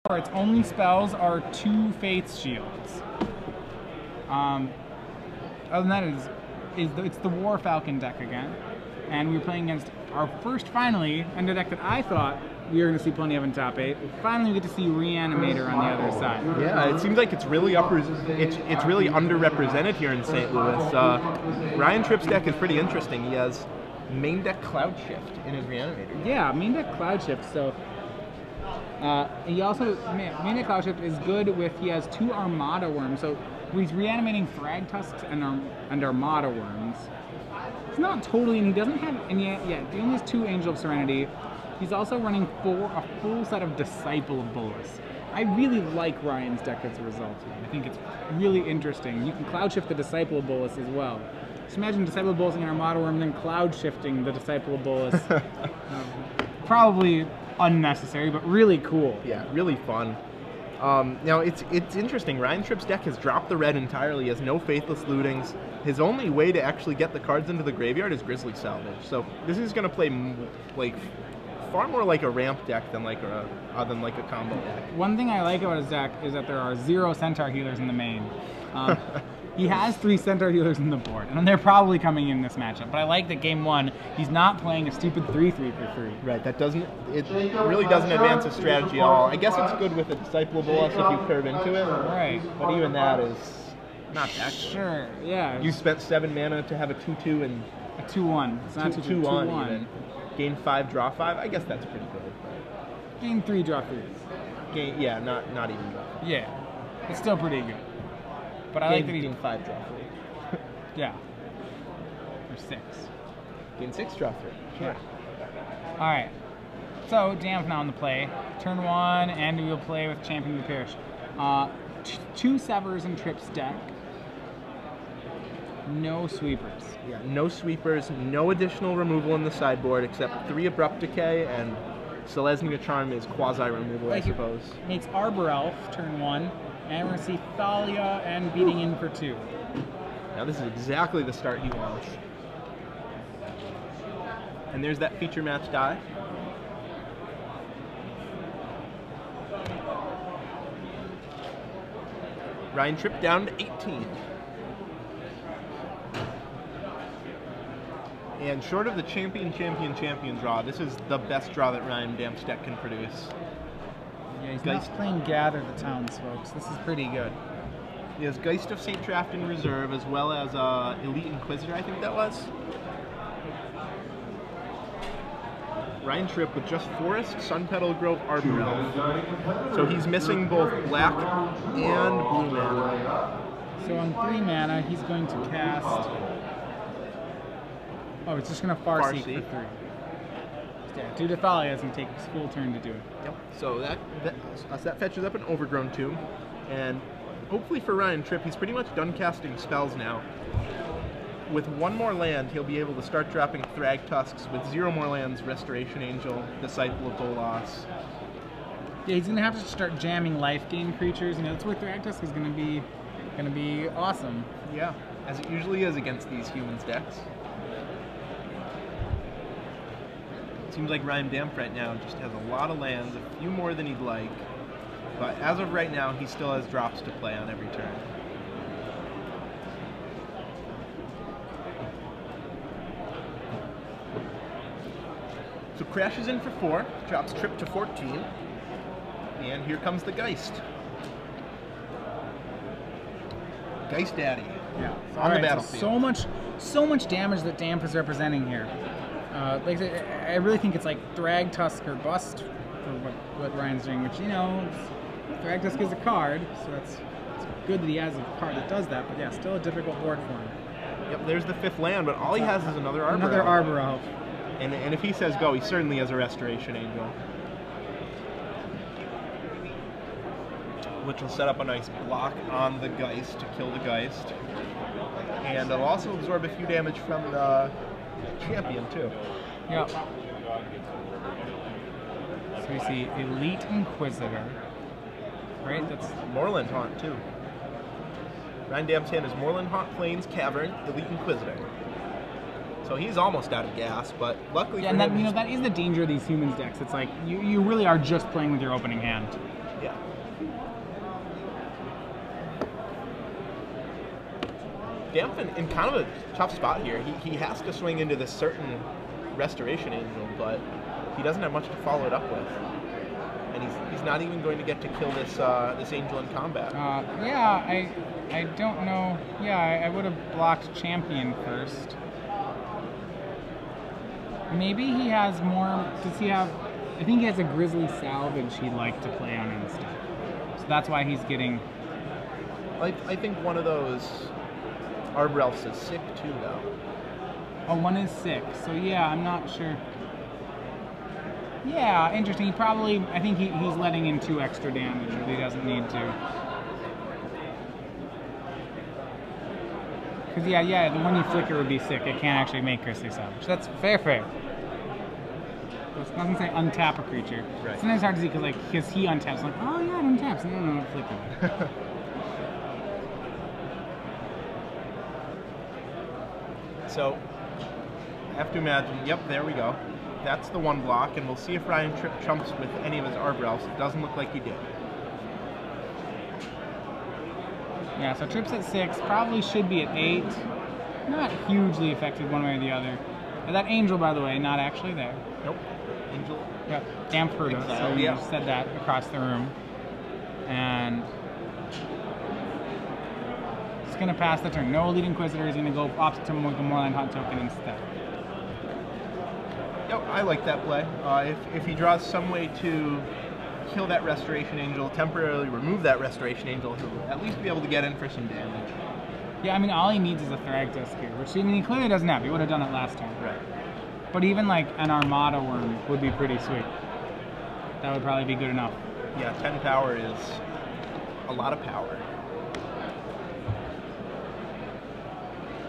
Its only spells are 2 Faith Shields. Other than that, it's the War Falcon deck again. And we were playing against our first, finally, under deck that I thought we were going to see plenty of in top 8. Finally, we get to see Reanimator on the other side. Yeah, it seems like it's really it's really underrepresented here in St. Louis. Ryan Tripp's deck is pretty interesting. He has main deck Cloud Shift in his Reanimator. Yeah, main deck Cloud Shift. So he also main deck Cloud Shift is good with, he has 2 Armada Worms. So he's reanimating Thrag Tusks and Armada Worms. It's not totally, and he doesn't have any yet. He only has 2 Angel of Serenity. He's also running a full set of Disciple of Bolas. I really like Ryan's deck as a result. I think it's really interesting. You can Cloud Shift the Disciple of Bolas as well. Just imagine Disciple of Bolas and Armada Worm, then Cloud Shifting the Disciple of Bolas. Probably unnecessary, but really cool. Yeah, really fun. Now it's interesting. Ryan Tripp's deck has dropped the red entirely. He has no Faithless Lootings. His only way to actually get the cards into the graveyard is Grizzly Salvage. So this is going to play like far more like a ramp deck than like a combo deck. One thing I like about his deck is that there are 0 Centaur healers in the main. He has 3 Centaur healers in the board, and they're probably coming in this matchup. But I like that game 1, he's not playing a stupid 3/3 for free. Right, it really doesn't advance his strategy at all. I guess it's good with a Disciple of Bolas if you curve into it. Right. But even that is not that good. Sure, yeah. You spent 7 mana to have a 2/2 and a 2/1. It's not 2/1 even. Gain 5, draw 5. I guess that's pretty good. Game 3, draw 3. Yeah, not even draw 5. Yeah, it's still pretty good. But I like that he's gain 5, draw 3. Yeah. Or 6. Gain 6, draw 3. Sure. Yeah. All right. So Dampf now in the play. Turn 1, and we will play with Champion of the Parish. 2 Severs in Tripp's deck. No sweepers. Yeah, no sweepers, no additional removal in the sideboard except 3 Abrupt Decay, and Selesnya Charm is quasi-removal, I suppose. Makes Arbor Elf turn 1, and we're going to see Thalia and beating in for 2. Now this is exactly the start he wants. And there's that feature match die. Ryan Tripp down to 18. And short of the champion draw, this is the best draw that Ryan Dampf's deck can produce. Yeah, he's not playing Gather the Towns, folks. This is pretty good. He has Geist of St. Traft in reserve, as well as Elite Inquisitor, I think that was. Ryan Tripp with just Forest, Sunpetal Grove, Arbor Elf. So he's missing both black and blue mana. So on 3 mana, he's going to cast... Oh, it's just going to Farseek for 3. Yeah, 2 to Thalia is going to take his full turn to do it. Yep. So that fetches up an Overgrown Tomb, and hopefully for Ryan Tripp, he's pretty much done casting spells now. With 1 more land, he'll be able to start dropping Thrag Tusks. With 0 more lands, Restoration Angel, Disciple of Bolas. Yeah, he's going to have to start jamming life gain creatures. You know, that's where Thrag Tusk is going to be awesome. Yeah, as it usually is against these humans decks. Seems like Ryan Dampf right now just has a lot of lands, a few more than he'd like. But as of right now, he still has drops to play on every turn. So crashes in for 4, drops Tripp to 14. And here comes the Geist. Geist Daddy. Yeah. On the battlefield. So much damage that Dampf is representing here. Like I really think it's like Thrag Tusk or Bust for what Ryan's doing, which, you know, Thrag Tusk is a card, so it's good that he has a card that does that, but yeah, still a difficult board for him. Yep, there's the 5th land, but all he has is another Arbor Elf. Another Arbor Elf. And if he says go, he certainly has a Restoration Angel. Which will set up a nice block on the Geist to kill the Geist. And it'll also absorb a few damage from the champion too. Yep. So we see Elite Inquisitor. Right? That's Moorland Haunt too. Ryan Dampf's hand is Moorland Haunt, Plains, Cavern, Elite Inquisitor. So he's almost out of gas, but luckily for him, that is the danger of these humans decks. It's like you really are just playing with your opening hand. Yeah. Dampf in kind of a tough spot here. He has to swing into this certain Restoration Angel, but he doesn't have much to follow it up with. And he's not even going to get to kill this this angel in combat. Yeah, I don't know. Yeah, I would have blocked Champion first. Maybe he has more. Does he have? I think he has a Grizzly Salvage he'd like to play on instead. So that's why he's getting. I think one of those Arbor Elves is sick too, though. Oh, one is sick. So yeah, I'm not sure. Yeah, interesting. He probably, I think he's letting in 2 extra damage that he doesn't need to. Because yeah, the one you flicker would be sick. It can't actually make Grizzly Salvage. That's fair. It doesn't say untap a creature. Right. Sometimes it's hard to see because he untaps. Like, oh yeah, it untaps. No, it flicker. So, I have to imagine, yep, there we go. That's the one block, and we'll see if Ryan Tripp chumps with any of his Arbor Elves. It doesn't look like he did. Yeah, so Tripp's at 6, probably should be at 8. Not hugely affected one way or the other. And that Angel, by the way, not actually there. Nope. Angel. Yeah, Dampf heard us, so we just said that across the room. And it's going to pass the turn. No Elite Inquisitor is going to go opt to the Moorland Hunt token instead. Yep, I like that play. If he draws some way to kill that Restoration Angel, temporarily remove that Restoration Angel, he'll at least be able to get in for some damage. Yeah, I mean, all he needs is a Thragtusk here, which he clearly doesn't have. He would have done it last turn. Right. But even like an Armada Worm would be pretty sweet. That would probably be good enough. Yeah, 10 power is a lot of power.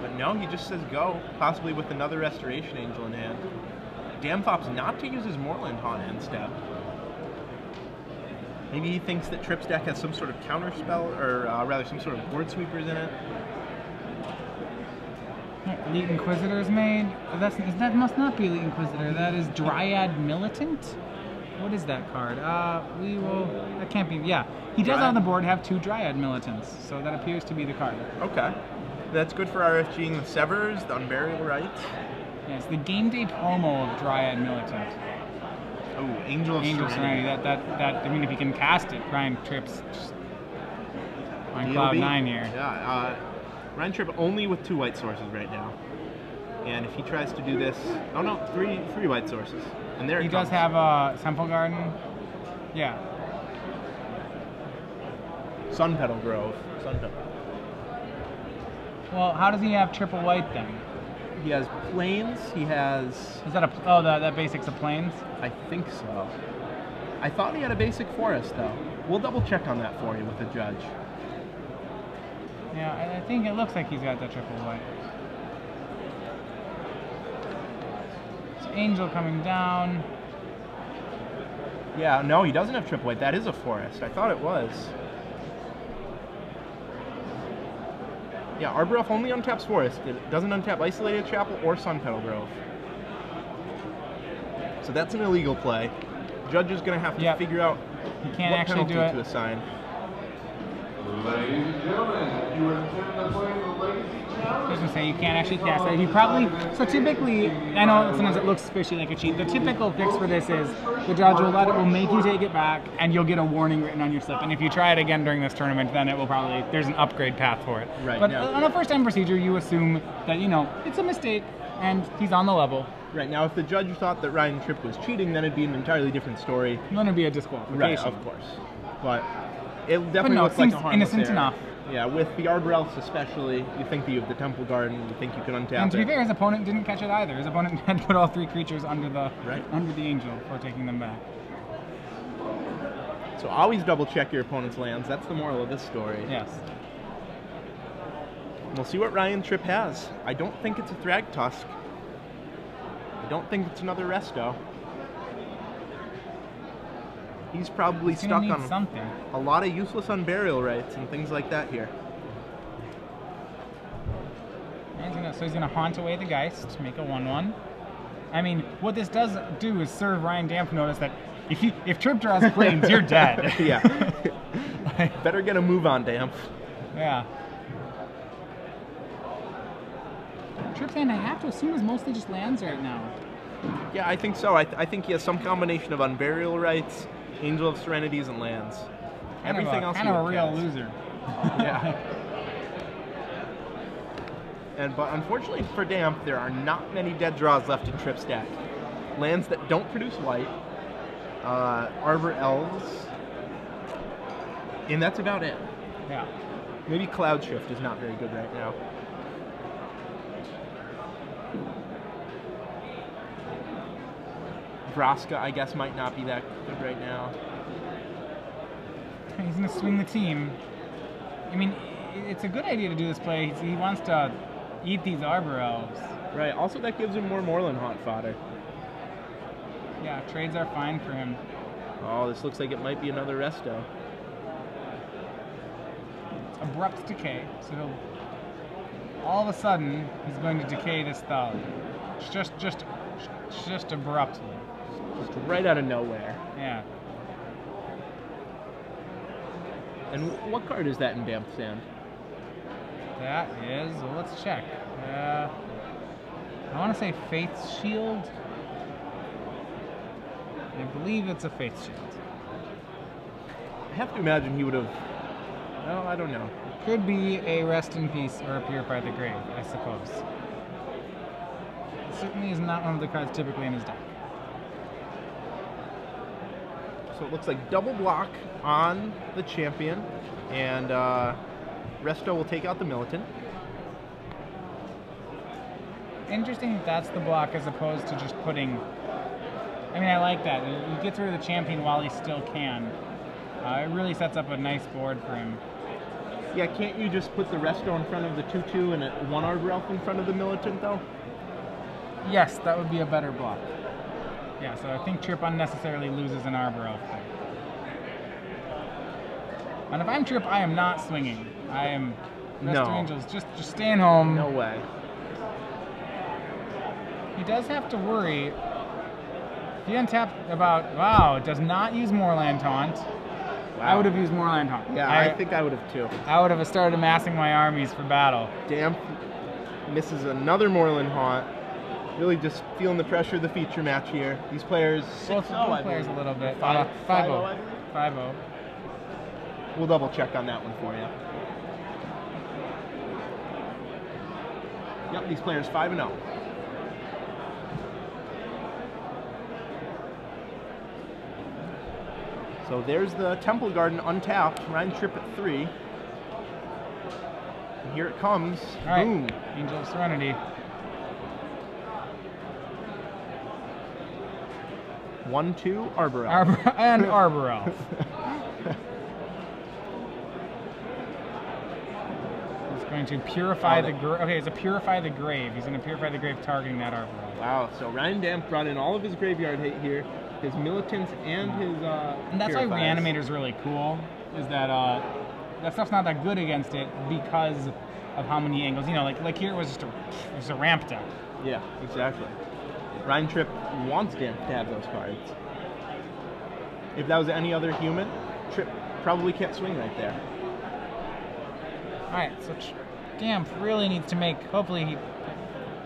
But no, he just says go, possibly with another Restoration Angel in hand. Dampf opts not to use his Moorland Haunt instead. Maybe he thinks that Tripp's deck has some sort of counter spell, or rather some sort of board sweepers in it. Elite Inquisitor is made. That must not be Elite Inquisitor. That is Dryad Militant? What is that card? That can't be, yeah. He does on the board have 2 Dryad Militants, so that appears to be the card. Okay. That's good for RFGing the Severs, the Unburial Rites. Yeah, it's the game day promo of Dryad Militant. Oh, Angel of Serenity. That, I mean, if you can cast it, Ryan Tripp's just on cloud 9 here. Yeah, Ryan Tripp only with 2 white sources right now. And if he tries to do this, oh no, three white sources. And there he does have a Temple Garden. Yeah. Sun Petal Grove. Sun Petal. Well, how does he have triple white then? He has plains. He has. Is that that basic's a plains? I think so. I thought he had a basic forest though. We'll double check on that for you with the judge. Yeah, I think it looks like he's got that triple white. So Angel coming down. Yeah, no, he doesn't have triple white. That is a forest. I thought it was. Yeah, Arbor Elf only untaps Forest. It doesn't untap Isolated Chapel or Sun Petal Grove. So that's an illegal play. Judge is going to have to figure out he can't what actually penalty do it. to assign. Ladies and gentlemen, you intend to play the Legacy I was Challenge? gonna say you can't actually cast that. You probably so typically I know sometimes it looks fishy like a cheat. The typical fix for this is the judge will make you take it back and you'll get a warning written on your slip. And if you try it again during this tournament, then it will probably there's an upgrade path for it. Right. But Now, on a first time procedure, you assume that it's a mistake and he's on the level. right now, if the judge thought that Ryan Tripp was cheating, then it'd be an entirely different story. Then it'd be a disqualification. Right, of course. But it definitely looks like a harmless innocent error. enough. Yeah, with the Arbor Elves especially, you think that you have the Temple Garden, you think you can untap And to be it. fair, his opponent didn't catch it either. His opponent had put all 3 creatures under the angel before taking them back. So always double check your opponent's lands. That's the moral of this story. Yes. We'll see what Ryan Tripp has. I don't think it's a Thragtusk. I don't think it's another Resto. He's probably He's gonna stuck need on something. a lot of useless Unburial Rites and things like that here. So he's gonna haunt away the Geist, make a 1/1. I mean, what this does do is serve Ryan Dampf notice that if Tripp draws planes, you're dead. Yeah. Better get a move on, Dampf. Yeah. Tripp's hand, I have to assume, is mostly just lands right now. Yeah, I think so. I think he has some combination of Unburial Rights, Angel of Serenities, and lands. Everything else kind he of a would real cast. loser. Yeah. But unfortunately for Dampf, there are not many dead draws left in Tripp's deck. Lands that don't produce white, Arbor Elves, and that's about it. Yeah. Maybe Cloud Shift is not very good right now. Vraska, I guess, might not be that good right now. He's going to swing the team. I mean, it's a good idea to do this play. He wants to eat these Arbor Elves. Right, also that gives him more Moorland Haunt fodder. Yeah, trades are fine for him. Oh, this looks like it might be another Resto. Abrupt decay, so he'll all of a sudden he's going to decay this Thug. Just abruptly. Just right out of nowhere. Yeah. And what card is that in Dampf's hand? That is, well, let's check. I want to say Faith's Shield. I believe it's a Faith's Shield. I have to imagine he would have. Well, I don't know. Could be a Rest in Peace or a Purify the Grave, I suppose. It certainly is not one of the cards typically in his deck. So it looks like double block on the champion, and Resto will take out the Militant. Interesting that that's the block as opposed to just putting... I mean, I like that. He gets rid of the champion while he still can. It really sets up a nice board for him. Yeah, can't you just put the Resto in front of the 2/2 and one Arbor Elf in front of the Militant, though? Yes, that would be a better block. Yeah, so I think Tripp unnecessarily loses an Arbor Elf there. And if I'm Tripp, I am not swinging. I am Resto Angels, just staying home. No way. He does have to worry. If he untapped about, wow, it does not use Moorland Taunt. Wow. I would have used Moorland Taunt. Yeah, I think I would have too. I would have started amassing my armies for battle. Dampf misses another Moorland Haunt. Really just feeling the pressure of the feature match here. These players... Both players a little bit. 5-0. 5-0. We'll double check on that one for you. Yep, these players 5-0. So there's the Temple Garden untapped. Ryan Tripp at 3. And here it comes. All right. Boom. Angel of Serenity. 1/2 Arbor Elf. And Arbor Elf. He's going to purify the grave. Okay, it's a Purify the Grave. He's going to Purify the Grave targeting that Arbor Elf. Wow, so Ryan Dampf brought in all of his graveyard hate here, his Militants and his And that's Purifies. why Reanimator's really cool, is that that stuff's not that good against it because of how many angles. You know, like here it was just a ramp deck. Yeah, exactly. Ryan Tripp wants Dampf to have those cards. If that was any other human, Tripp probably can't swing right there. Alright, so Dampf really needs to make, hopefully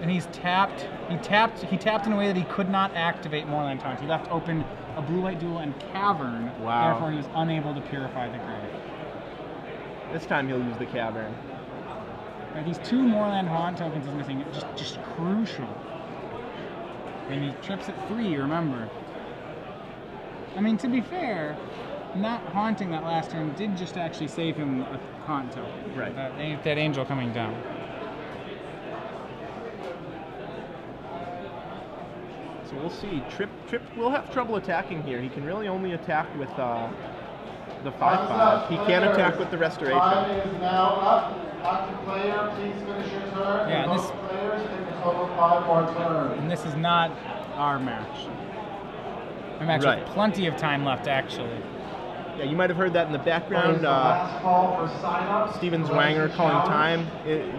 and he's tapped. He tapped in a way that he could not activate Moorland Taunt. He left open a blue-white duel and Cavern. Wow. Therefore he was unable to Purify the Grave. This time he'll use the Cavern. Right, these 2 Moorland Haunt tokens he's missing, just crucial. And he trips at 3, remember. I mean, to be fair, not haunting that last turn did just actually save him a haunt token. Right. That angel coming down. So we'll see. Tripp will have trouble attacking here. He can really only attack with the 5/5. He can't attack with the Restoration. 5 is now up. Active player, please finish your turn. Yeah, Both players take a total of 5 more turns. And this is not our match. Our match Right. with plenty of time left, actually. Yeah, you might have heard that in the background. Last call for sign-ups. Steven Zwanger calling time.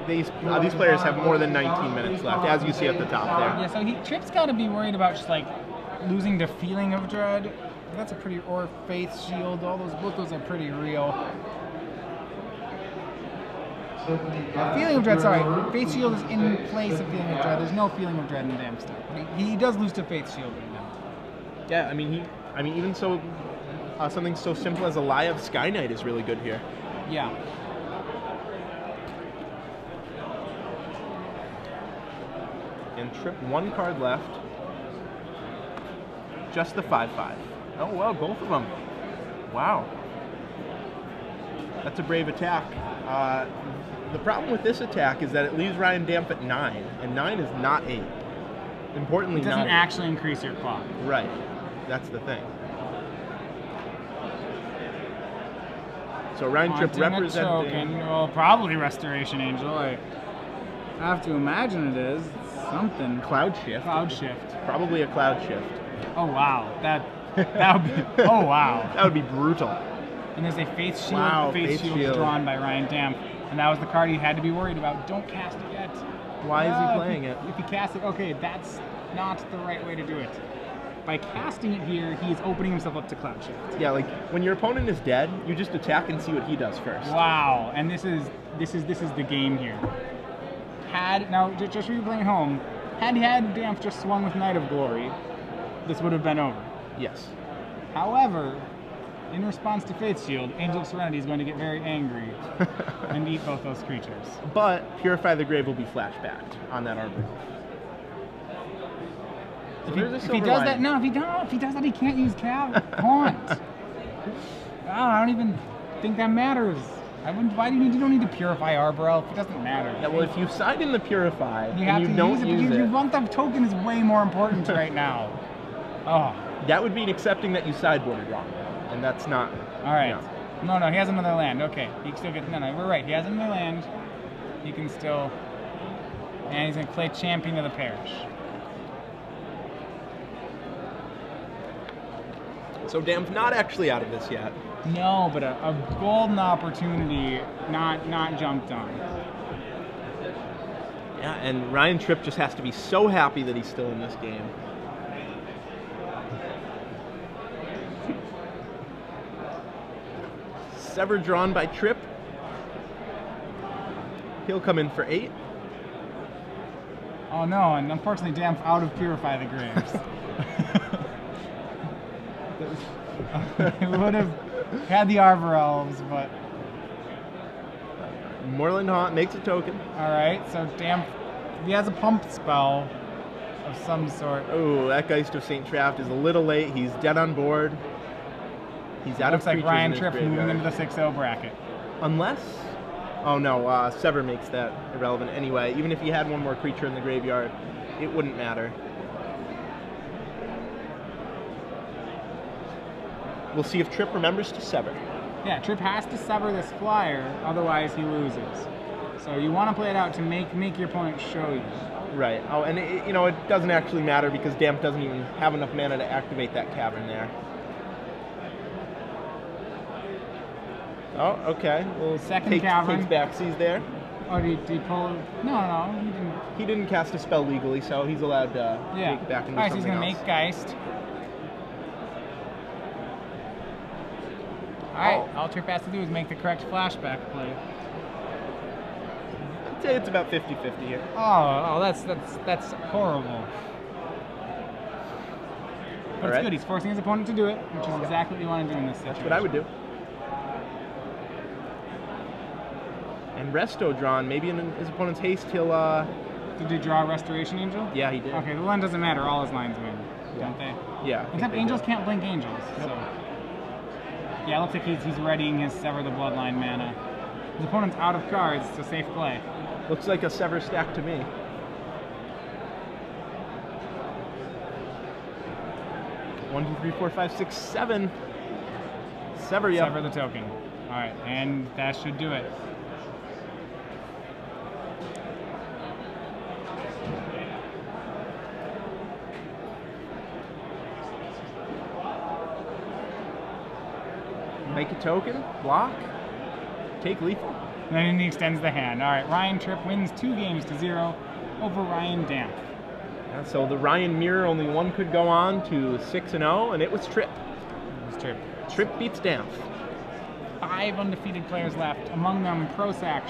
These players have more than 19 minutes left, as you see at the top there. Yeah, so Tripp's got to be worried about just like losing the Feeling of Dread. That's a pretty, or Faith's Shield. Both those are pretty real. Feeling of Dread, sorry. Faith Shield is in place of Feeling of Dread. There's no Feeling of Dread in Dampf stuff. He does lose to Faith Shield right now. Yeah, I mean, even so, something so simple as a Lie of Sky Knight is really good here. Yeah. And Tripp, one card left. Just the 5/5. Oh, well, both of them. Wow. That's a brave attack. The problem with this attack is that it leaves Ryan Dampf at 9, and 9 is not 8. Importantly, it doesn't not 8. actually increase your clock. Right. That's the thing. So Ryan Tripp representing... Well, probably Restoration Angel. I have to imagine it is. It's something. Cloud Shift. Cloud Shift. Probably a Cloud Shift. Oh, wow. That would be... Oh, wow. That would be brutal. And there's a Faith Shield. Wow, Faith Shield drawn by Ryan Dampf. And that was the card he had to be worried about. Don't cast it yet. Why is he playing it? If he casts it, okay, that's not the right way to do it. By casting it here, he is opening himself up to Cloud Shift. Yeah, like when your opponent is dead, you just attack and see what he does first. Wow, and this is the game here. Now just for you playing at home, had Dampf just swung with Knight of Glory, this would have been over. Yes. However, in response to Faith Shield, Angel of Serenity is going to get very angry and eat both those creatures. But Purify the Grave will be flashbacked on that Arbor. So if he does that, he can't use Haunt. I don't even think that matters. Why do you don't need to Purify Arbor Elf? It doesn't matter. Yeah, well, if you side in the Purify you and you don't use it, you want the token is way more important right now. Oh. That would mean accepting that you sideboarded wrong, and that's not. All right. No, he has another land. Okay, he can still get. No, we're right. He has another land. He can still, and he's gonna play Champion of the Parish. So Dampf not actually out of this yet. No, but a golden opportunity not jumped on. Yeah, and Ryan Tripp just has to be so happy that he's still in this game. Sever drawn by Tripp. He'll come in for 8. Oh no, and unfortunately Dampf out of Purify the Graves. We would have had the Arbor Elves, but... Moorland Haunt makes a token. Alright, so Dampf, he has a pump spell of some sort. Oh, that Geist of St. Traft is a little late. He's dead on board. He's out of creatures. Looks like Ryan in his Tripp graveyard. moving into the 6-0 bracket. Unless... Oh no, Sever makes that irrelevant anyway. Even if he had one more creature in the graveyard, it wouldn't matter. We'll see if Tripp remembers to sever. Yeah, Tripp has to sever this flyer, otherwise he loses. So you want to play it out to make your opponent show you. Right. Oh, and it doesn't actually matter because Dampf doesn't even have enough mana to activate that cavern there. Oh, okay. Well, second cavern. Takes backsies there. Oh, did he pull? No, he didn't. He didn't cast a spell legally, so he's allowed to take back into something else. So he's going to make Geist. Alright, all Tripp has to do is make the correct flashback play. I'd say it's about 50-50 here. Oh, that's horrible. But it's good, he's forcing his opponent to do it, which is exactly what you want to do in this situation. That's what I would do. And Resto drawn, maybe in his opponent's haste he'll... Did he draw Restoration Angel? Yeah, he did. Okay, the line doesn't matter, all his lines win, don't they? Yeah. Except Angels can't blink Angels, so... Yeah, it looks like he's readying his Sever the Bloodline mana. His opponent's out of cards, so safe play. Looks like a Sever stack to me. One, two, three, four, five, six, 7. Sever, yeah. Sever the token. Alright, and that should do it. Make a token, block, take lethal. And then he extends the hand. All right, Ryan Tripp wins 2 games to 0 over Ryan Dampf. Yeah, so the Ryan mirror, only one could go on to 6-0, and it was Tripp. It was Tripp. Tripp beats Dampf. 5 undefeated players left, among them Prosac,